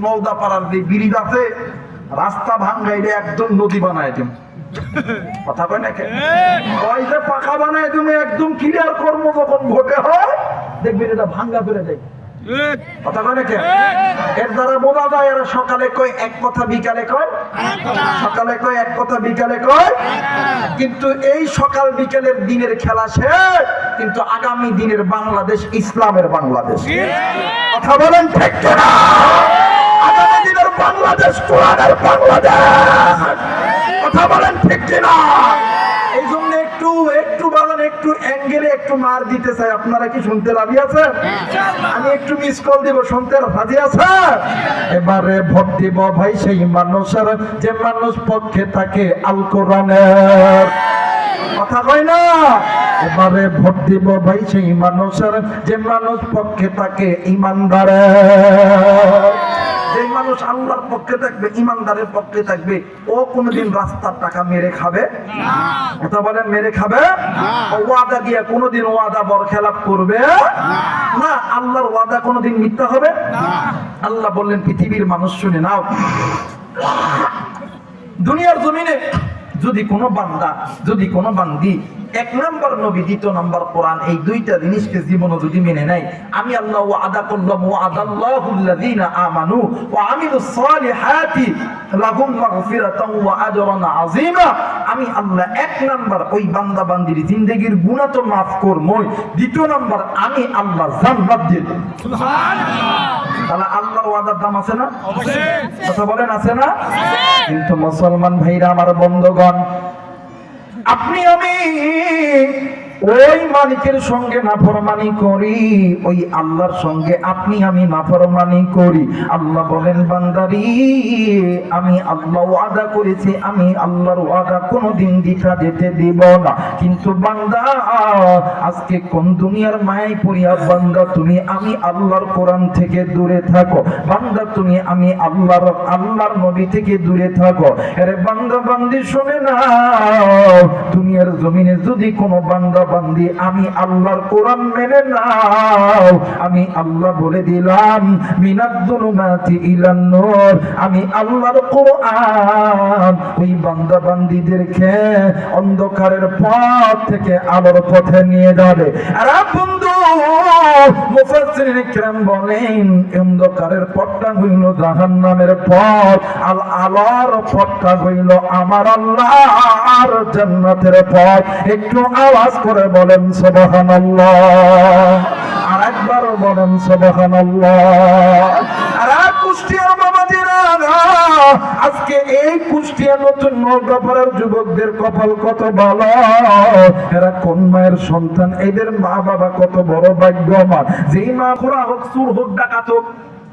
নওদা পাড়ার যে ব্রিজ আছে রাস্তা ভাঙ্গাইলে একদম নদী বানায় দিম কথা কয় না কেন ওই যে পাকা বানায় তুমি একদম ক্লিয়ার কর্ম যখন ভোটে হয় দেখবেন এটা ভাঙ্গা করে দেয় কথা কয় না কেন এর দ্বারা বোঝা যায় এরা সকালে কয় এক কথা বিকালে কয় সকালে কয় এক কথা বিকালে কয় কিন্তু এই সকাল বিকেলের দিনের খেলা শেষ কিন্তু আগামী দিনের বাংলাদেশ ইসলামের বাংলাদেশ কথা বলেন ঠিক কিনা আগামী দিনের বাংলাদেশ কোরআনের বাংলাদেশ কথা বলেন ঠিক কিনা এই জন্য একটু বলেন একটু অ্যাঙ্গেলে একটু মার দিতে চাই আপনারা কি শুনতে রাজি আছেন আমি একটু মিস কল দিব শুনতে রাজি আছেন এবারে ভোট দিব ভাই সেই মানুষের যে মানুষ পক্ষে থাকে আল কোরআনের কথা কয় না এবারে ভোট দিব ভাই সেই মানুষের যে মানুষ পক্ষে থাকে ইমানদারের যে মানুষ আল্লাহর পক্ষে থাকবে ইমানদারের পক্ষে থাকবে ও কোনোদিন রাস্তার টাকা মেরে খাবে না কথা বলেন মেরে খাবে ও ওয়াদা দিয়ে কোনোদিন ওয়াদা বরখেলাপ করবে না আল্লাহর ওয়াদা কোনোদিন মিথ্যা হবে না আল্লাহ বললেন পৃথিবীর মানুষ শুনে নাও দুনিয়ার জমিনে যদি কোনো বান্দা যদি কোনো বান্দি এক নাম্বার নবী দ্বিতীয় নাম্বার কোরআন এই দুইটা জিনিসকে জীবনে যদি মেনে নেয় আমি আল্লাহ ওয়াদা করলাম ওয়াদাল্লাহুল্লাযীনা আমানু ওয়া আমিলুস সালিহাতি লাহুম মাগফিরাতান ওয়া আজরান আযীমা আমি আল্লাহ এক নাম্বার ওই বান্দা বান্দির জিন্দেগীর গুনাহ তো maaf করবই দ্বিতীয় নাম্বার আমি আল্লাহ জান্নাত দেব সুবহানাল্লাহ তাহলে আল্লাহর ওয়াদার দাম আছে না অবশ্যই কথা বলেন আছে না কিন্তু মুসলমান ভাইরা আমার বন্ধুগণ আপনি আমি ওই মালিকের সঙ্গে নাফরমানি করি ওই আল্লাহর সঙ্গে আপনি আমি নাফরমানি করি আল্লাহ বলেন বান্দারি আমি আল্লাহ ওয়াদা করেছি আমি আল্লাহর ওয়াদা কোনোদিন দিতে যেতে দিব না কিন্তু বান্দা আজকে কোন দুনিয়ার মায়ায় পড়িয়া বান্দা তুমি আমি আল্লাহর কোরআন থেকে দূরে থাকো বান্দা তুমি আমি আল্লাহর নবী থেকে দূরে থাকো আরে বান্দা বান্দি শুনে না দুনিয়ার জমিনে যদি কোনো বান্দা বান্দি আমি আল্লাহর কোরআন মেনে নাও আমি আল্লাহ বলে দিলাম মিনাজ-জুলুমাতি ইলান নূর আমি আল্লাহর কোরআন ওই বান্দা বান্দীদেরকে অন্ধকারের পথ থেকে আলোর পথে নিয়ে যাবে আর বন্ধু মুফাসসিরিন কিরাম বলেন অন্ধকারের পথটা হইল জাহান্নামের পথ আর আলোর পথটা হইল আমার আল্লাহর জান্নাতের পথ একটু আওয়াজ করে বলেন সুবহানাল্লাহ আর একবার বলেন সুবহানাল্লাহ আর কুষ্টিয়ার বাবাজিরা আজকে এই কুষ্টিয়া নতুন নওগাঁপাড়ার যুবকদের কপাল কত ভালো এরা কোন মায়ের সন্তান এদের মা বাবা কত বড় ভাগ্যবান যেই মা খোরা হোক চুর হোক ডাকাত হোক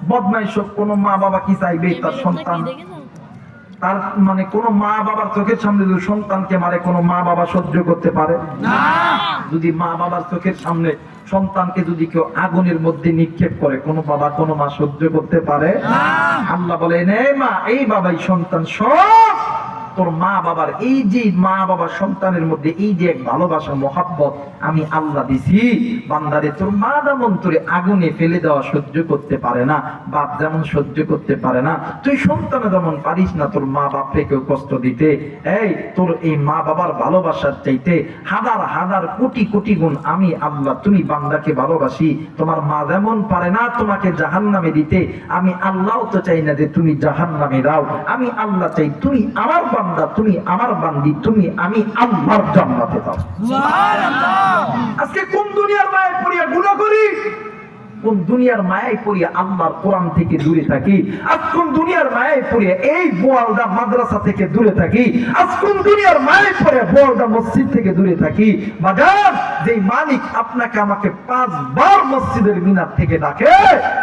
বদমাইশ হোক কোন মা বাবা কি চাইবে তার সন্তান তার মানে কোন মা বাবার চোখের সামনে যদি সন্তানকে মারে কোন মা বাবা সহ্য করতে পারে না যদি মা বাবার চোখের সামনে সন্তানকে যদি কেউ আগুনের মধ্যে নিক্ষেপ করে কোন বাবা কোন মা সহ্য করতে পারে না আল্লাহ বলেন এই মা এই বাবাই সন্তান সব তোর মা বাবার এই যে মা বাবার সন্তানের মধ্যে এই যে এক ভালোবাসা মহাব্বত আমি আল্লাহ দিছি বান্দারে তোর মা যেমন তোরে আগুনে ফেলে দেওয়া সহ্য করতে পারে না বাপ যেমন সহ্য করতে পারে না তুই সন্তানে যেমন পারিস না তোর মা বাপকে কেউ কষ্ট দিতে এই তোর এই মা বাবার ভালোবাসার চাইতে হাজার হাজার কোটি কোটি গুণ আমি আল্লাহ তুমি বান্দাকে ভালোবাসি তোমার মা যেমন পারে না তোমাকে জাহান্নামে দিতে আমি আল্লাহ তো চাই না যে তুমি জাহান্নামে দাও আমি আল্লাহ চাই তুমি আমার বান্দা তুমি আমার বান্দি তুমি আমি আল্লাহর জান্নাতে দাও সুবহানাল্লাহ আজকে কোন দুনিয়ার মায়ায় পড়িয়া গুনাহ করি কোন দুনিয়ার মায়ায় পড়িয়া আল্লাহর কোরআন থেকে দূরে থাকি আজ কোন দুনিয়ার মায়ায় পড়িয়া এই বোয়ালদা মাদ্রাসা থেকে দূরে থাকি আজ কোন দুনিয়ার মায়ায় পড়িয়া বোয়ালদা মসজিদ থেকে দূরে থাকি বাজার যেই মালিক আপনাকে আমাকে 5 বার মসজিদের মিনার থেকে ডাকে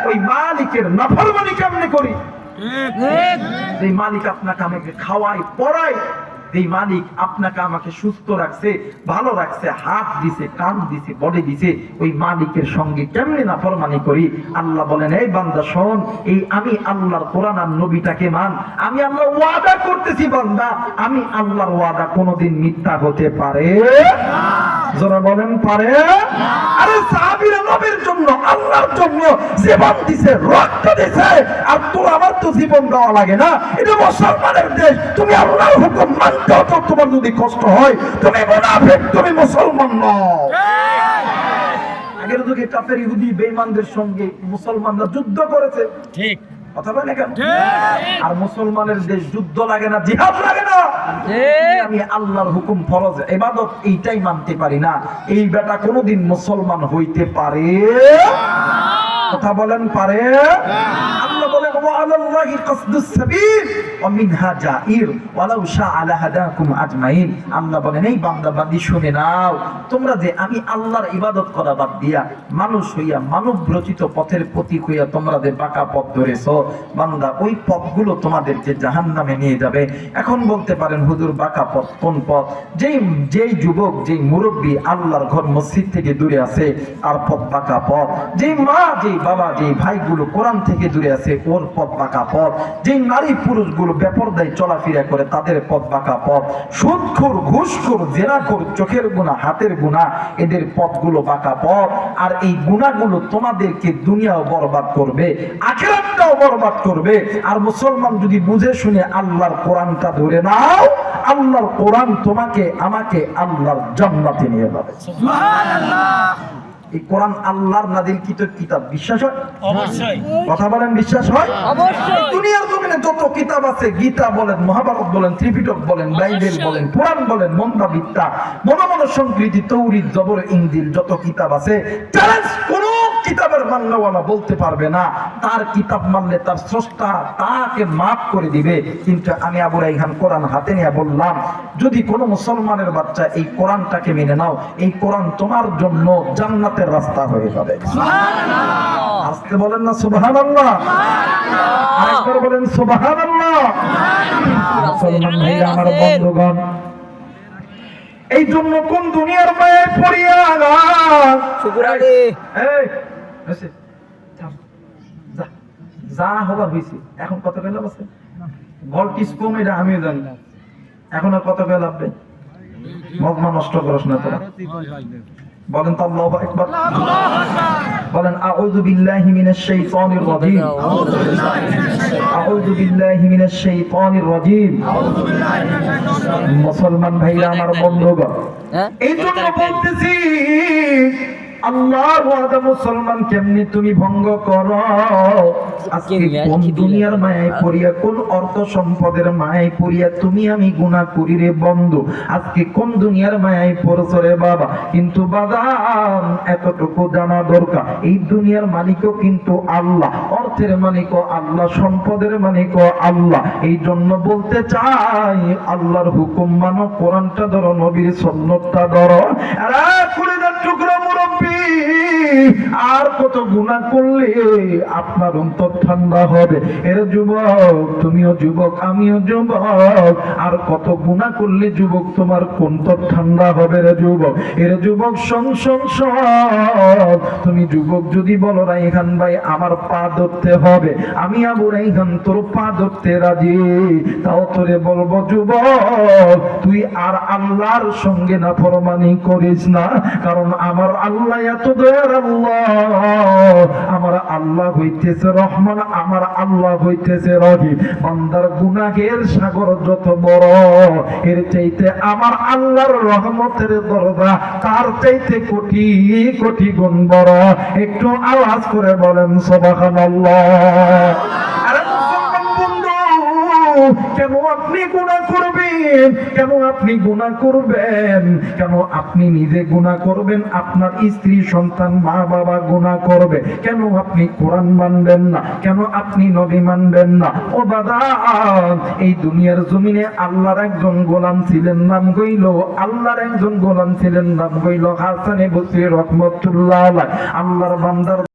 ওই মালিকের নাফরমানি কেমনে করি এই মালিক আপনাকে আমাকে খাওয়াই পড়াই এই মালিক আপনাকে আমাকে সুস্থ রাখছে ভালো রাখছে হাত দিছে কান দিছে বডি দিছে ওই মালিকের সঙ্গে কেমনে নাফরমানি করি আল্লাহ বলেন এই বান্দা শোন এই আমি আল্লাহর কোরআন আর নবীটাকে মান আমি আল্লাহ ওয়াদা করতেছি বান্দা আমি আল্লাহর ওয়াদা কোনোদিন মিথ্যা হতে পারে না যারা বলেন পারে না আরে সাহাবীরা নবীর জন্য আল্লাহর জন্য জীবন দিছে রক্ত দিছে আর তোর আমার তো জীবন দেওয়া লাগে না, এটা মুসলমানের দেশ। তুমি আল্লাহর হুকুম মানতেও তো তোমার যদি কষ্ট হয়, তুমি মুনাফিক, তুমি মুসলমান নও। আগের যুগে কাফের ইহুদি বেঈমানদের সঙ্গে মুসলমানরা যুদ্ধ করেছে, ঠিক কথা বলে কেন? আর মুসলমানের দেশ যুদ্ধ লাগে না, জিহাদ লাগে না, আমি আল্লাহর হুকুম ফরজ ইবাদত এইটাই মানতে পারি না, এই বেটা কোনোদিন মুসলমান হইতে পারে? কথা বলেন পারে? আল্লাহ বলেন ওয়া আলাল্লাহি কাসদুস সাবিল ওয়া মিনহা জাইর ওয়ালাউ শাআ লাহাদাকুম আজমাইন। আল্লাহ বলেন এই বান্দা বান্দি শুনে নাও, তোমরা যে আমি আল্লাহর ইবাদত করা বাদ দিয়া মানুষ হইয়া মানব রচিত পথের প্রতীক হইয়া তোমরা যে বাঁকা পথ ধরেছো, বান্দা ওই পথগুলো তোমাদেরকে জাহান্নামে নিয়ে যাবে। এখন বলতে পারেন হুজুর বাঁকা পথ কোন পথ? যেই যুবক, যেই মুরব্বী আল্লাহর ঘর মসজিদ থেকে দূরে আছে আর পথ বাঁকা পথ। যেই মা, যেই বাবা, যেই ভাইগুলো কোরআন থেকে দূরে আছে ওর পথ বাঁকা পথ। যেই নারী পুরুষগুলো বেপরদায় চলাফেরা করে তাদের পথ বাঁকা পথ। সুদখোর, ঘুষখোর, জেনাখোর, চোখের গুনাহ, হাতের গুনাহ, এদের পথগুলো বাঁকা পথ। আর এই গুনাহগুলো তোমাদেরকে দুনিয়াও বরবাদ করবে, আখিরাতটাও বরবাদ করবে। আর মুসলমান যদি বুঝে শুনে আল্লাহর কোরআনটা ধরে নাও, আল্লাহর কোরআন তোমাকে আমাকে আল্লাহর জান্নাতে নিয়ে যাবে। সুবহানাল্লাহ। এই কোরআন আল্লাহর নাযিলকৃত কিতাব, বিশ্বাস হয়? অবশ্যই। কথা বলেন, বিশ্বাস হয়? অবশ্যই। দুনিয়ার জমিনে যত কিতাব আছে, গীতা বলেন, মহাভারত বলেন, ত্রিপিটক বলেন, বাইবেল বলেন, পুরাণ বলেন, মন্দাবিদ্যা, মনোমন সংকৃতি, তৌরিত, জবর, ইনজিল, যত কিতাব আছে, চ্যালেঞ্জ কোন কিতাবের মাননেওয়ালা বলতে পারবে না তার কিতাব মানলে তার স্রষ্টা তাকে মাফ করে দিবে। কিন্তু আমি আবু রাইহান কোরআন হাতে নিয়ে বললাম, যদি কোনো মুসলমানের বাচ্চা এই কোরআনটাকে মেনে নাও, এই কোরআন তোমার জন্য জান্নাতের রাস্তা হয়ে যাবে। সুবহানাল্লাহ। আজকে বলেন না সুবহানাল্লাহ? সুবহানাল্লাহ। আরেকবার বলেন সুবহানাল্লাহ। মুসলমান ভাইরা আমার, বন্ধুগণ, এই জন্য কোন দুনিয়ার মায়ায় পড়িয়া যা হবার হয়েছে, এখন কত পেলাম আছে ভল্টিস কম, এটা আমিও জানি না। এখন আর কত পেলাম মজমা নষ্ট করস না তোরা। বলেন তো আল্লাহু আকবার। বলেন আউযু বিল্লাহি মিনাশ শাইতানির রাজীম, আউযু বিল্লাহি মিনাশ শাইতানির রাজীম। মুসলমান ভাইরা আমার, বন্ধুগণ, এই জন্য বলতেছি আল্লাহর ওয়াদা মুসলমান কেমনি তুমি ভঙ্গ করো? আজকে কোন দুনিয়ার মায়ায় পড়িয়া, কোন অর্থ সম্পদের মায়ায় পড়িয়া তুমি আমি গুনাহ করি রে বন্ধু? আজকে কোন দুনিয়ার মায়ায় পড়ছো রে বাবা? কিন্তু বাদাম এতটুকু জানা দরকার, এই দুনিয়ার মালিকও কিন্তু আল্লাহ, অর্থের মালিকও আল্লাহ, সম্পদের মালিকও আল্লাহ। এই জন্য বলতে চাই আল্লাহর হুকুম মানো, কোরআনটা ধরো, নবীর সুন্নাতটা ধরো। আরে কুলিদার টুকরা মুরব্বি, আর কত গুনাহ করলে আপনার অন্তর ঠান্ডা হবে? এর যুবক, তুমিও যুবক, আমিও যুবক, আর কত গুনাহ করলে যুবক তোমার অন্তর ঠান্ডা হবে রে যুবক? এর যুবক, তুমি যুবক যদি বলো রাইহান ভাই আমার পা ধরতে হবে, আমি আবু রাইহান তোর পা ধরতে রাজি, তাও তোরে বলবো যুবক তুই আর আল্লাহর সঙ্গে নাফরমানি করিস না, কারণ আমার আল্লাহ এত দয়ার আল্লাহ, আমার আল্লাহ হইতেছে রহমান, আমার আল্লাহ হইতেছে রহিম। বান্দার গুনাহের সাগর যত বড়, এর চাইতে আমার আল্লাহর রহমতের দরজা তার চাইতে কোটি কোটি গুণ বড়। একটু আওয়াজ করে বলেন সুবহানাল্লাহ। আরে মুসলমান বন্ধু, কেন আপনি গুনাহ করবেন? কেন আপনি গুনাহ করবেন? কেন আপনি নিজে গুনাহ করবেন? আপনার স্ত্রী, সন্তান, মা বাবা গুনাহ করবে? কেন আপনি কোরআন মানবেন না? কেন আপনি নবী মানবেন না? ও বাবা, এই দুনিয়ার জমিনে আল্লাহর একজন গোলাম ছিলেন, নাম হইল, আল্লাহর একজন গোলাম ছিলেন, নাম হইল হাসান বসরি রহমাতুল্লাহ আলাইহি। আল্লাহর বান্দার